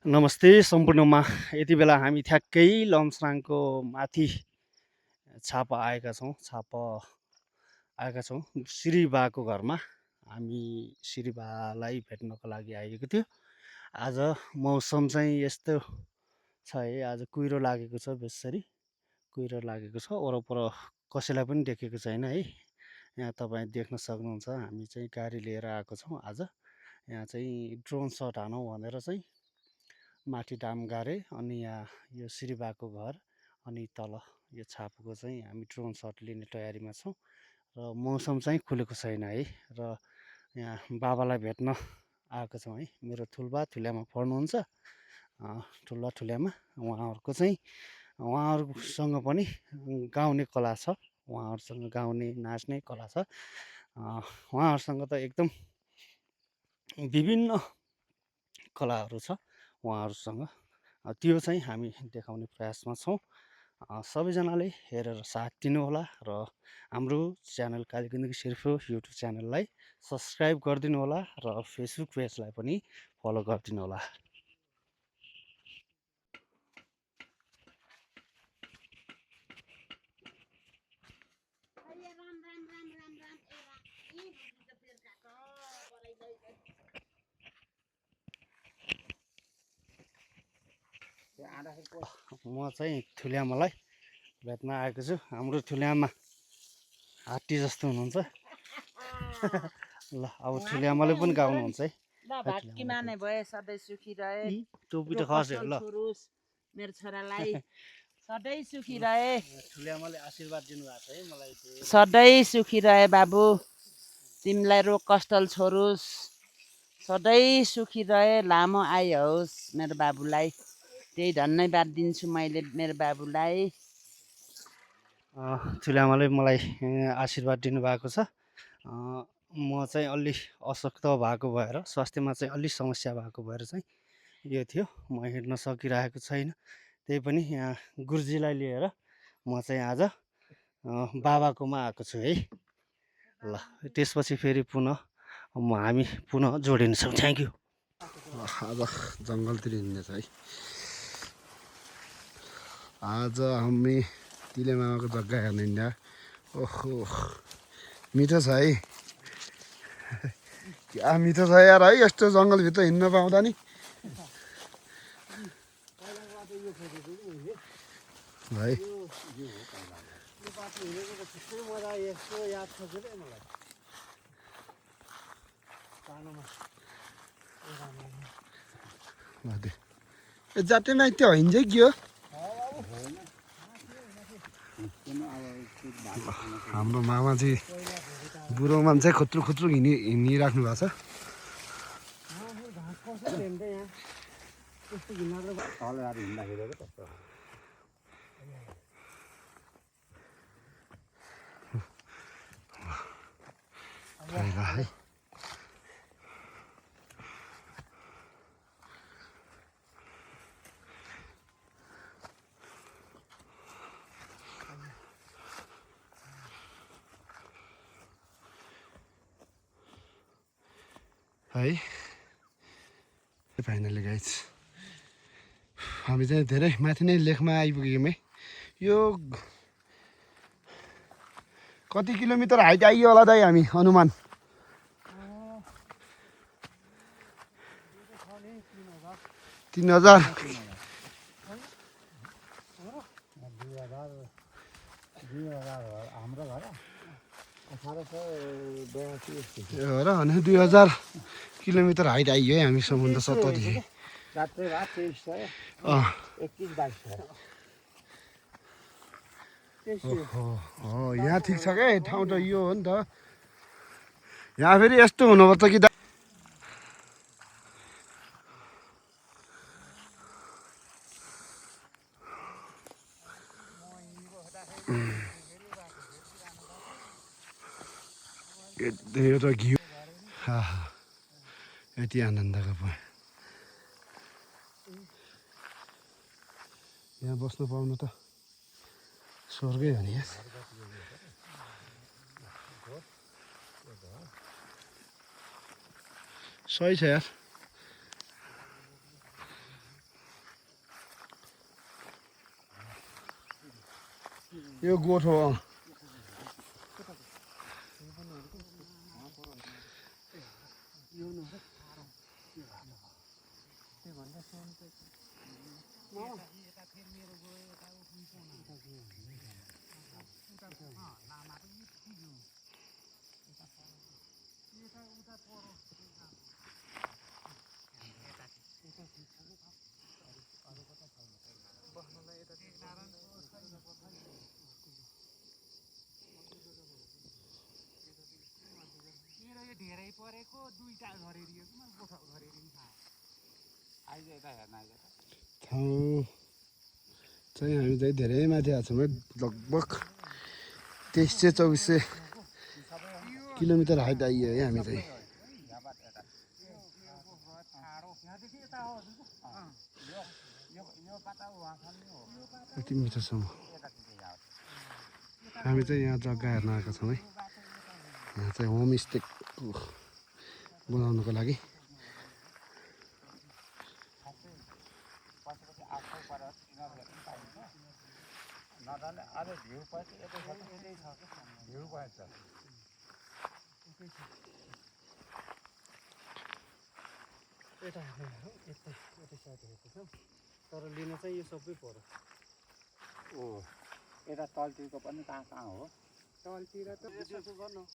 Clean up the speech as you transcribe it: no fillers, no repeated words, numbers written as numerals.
नमस्ते सम्पूर्णमा। यति बेला हामी ठ्याक्कै लमस्राङको माथि छापा आएका छौँ श्रीबाको घरमा। हामी श्रीबालाई भेट्नको लागि आएको थियो। आज मौसम चाहिँ यस्तो छ है, आज कुहिरो लागेको छ, बेसरी कुहिरो लागेको छ। वरपर कसैलाई पनि देखेको छैन है। यहाँ तपाईँ देख्न सक्नुहुन्छ, हामी चाहिँ गाडी लिएर आएको छौँ आज। यहाँ चाहिँ ड्रोन सट हानौँ भनेर चाहिँ माथि डाम गारे, अनि यहाँ यो श्रीबाको घर, अनि तल यो छापुको चाहिँ हामी ड्रोन सट लिने तयारीमा छौँ। र मौसम चाहिँ खुलेको छैन है। र यहाँ बाबालाई भेट्न आएको छौँ है। मेरो ठुल्बा ठुल्यामा पढ्नुहुन्छ, ठुल्बा ठुल्यामा। उहाँहरूसँग पनि गाउने कला छ, उहाँहरूसँग गाउने नाच्ने कला छ। उहाँहरूसँग त एकदम विभिन्न कलाहरू छ उहाँहरूसँग। त्यो चाहिँ हामी देखाउने प्रयासमा छौँ। सबैजनाले हेरेर साथ दिनुहोला र हाम्रो च्यानल कालीगण्डकी सिर्फो युट्युब च्यानललाई सब्सक्राइब गरिदिनु होला र फेसबुक पेजलाई पनि फलो गरिदिनु होला। म चाहिँ ठुल्यामालाई भेट्न आएको छु। हाम्रो ठुल्यामा हात्ती जस्तो हुनुहुन्छ। ल अब ठुल्यामाले पनि गाउनुहुन्छ है। भट्की माने भए सधैँ सुखी रहे, टोपी त खस्यो ल। मेरो छोरालाई सधैँ सुखी रहे, ठुल्यामाले आशीर्वाद दिनुभएको छ है मलाई। सधैँ सुखी रहे बाबु, तिमीलाई रोग कष्टल छोरोस्, सधैँ सुखी रहे, लामो आयु होस् मेरो बाबुलाई। त्यही धन्यवाद दिन्छु मैले मेरो बाबुलाई। ठुल्यामाले मलाई आशीर्वाद दिनुभएको छ। म चाहिँ अलि अशक्त भएको भएर, स्वास्थ्यमा चाहिँ अलि समस्या भएको भएर चाहिँ यो थियो, म हिँड्न सकिरहेको छैन। त्यही पनि यहाँ गुरुजीलाई लिएर म चाहिँ आज बाबाकोमा आएको छु है। ल त्यसपछि फेरि हामी पुनः जोडिन्छौँ। Thank you. आज जङ्गलतिर हिँड्ने छ है। आज हामी तिले मामाको जग्गा हेर्न हिँड्दा। ओहो मिठो छ है, क्या मिठो छ यार है। यस्तो जङ्गलभित्र हिँड्न पाउँदा नि भाइ। जाटेमा त्यो होइन चाहिँ के हो? हाम्रो मामा चाहिँ बुढो मान्छे खुत्रुक खुत्रुक हिँडिराख्नु भएको छ। है है फाइनली गाइज हामी चाहिँ धेरै माथि नै लेकमा आइपुग्यौँ है। यो कति किलोमिटर हाइट आइयो होला दाइ हामी अनुमान? 3000। हो र भने 2000 किलोमिटर हाइट आइयो है हामी समुद्र सतहदेखि। ओहो यहाँ ठिक छ क्या, ठाउँ त यो हो नि त। यहाँ फेरि यस्तो हुनुपर्छ कि एउटा घिउ। यति आनन्दको भयो यहाँ बस्नु पाउनु त स्वर्गै हो नि। सही छ यार। यो गोठो हो धेरै परेको दुईटा घरेरी गोठा घरेरी आइज यता हेर्न आइज ठाउँ चाहिँ हामी चाहिँ धेरै माथि आएको छौँ है लगभग 2300-2400 किलोमिटर हाइट आइयो है हामी चाहिँ यति मिठोसम्म हामी चाहिँ यहाँ जग्गा हेर्न आएका छौँ है यहाँ चाहिँ होमस्टे बनाउनुको लागि यता यतै साइड हेरेको छौँ तर लिन चाहिँ यो सबै पऱ्यो ओ यता तलतिरको पनि कहाँ कहाँ हो तलतिर त यसो गर्नु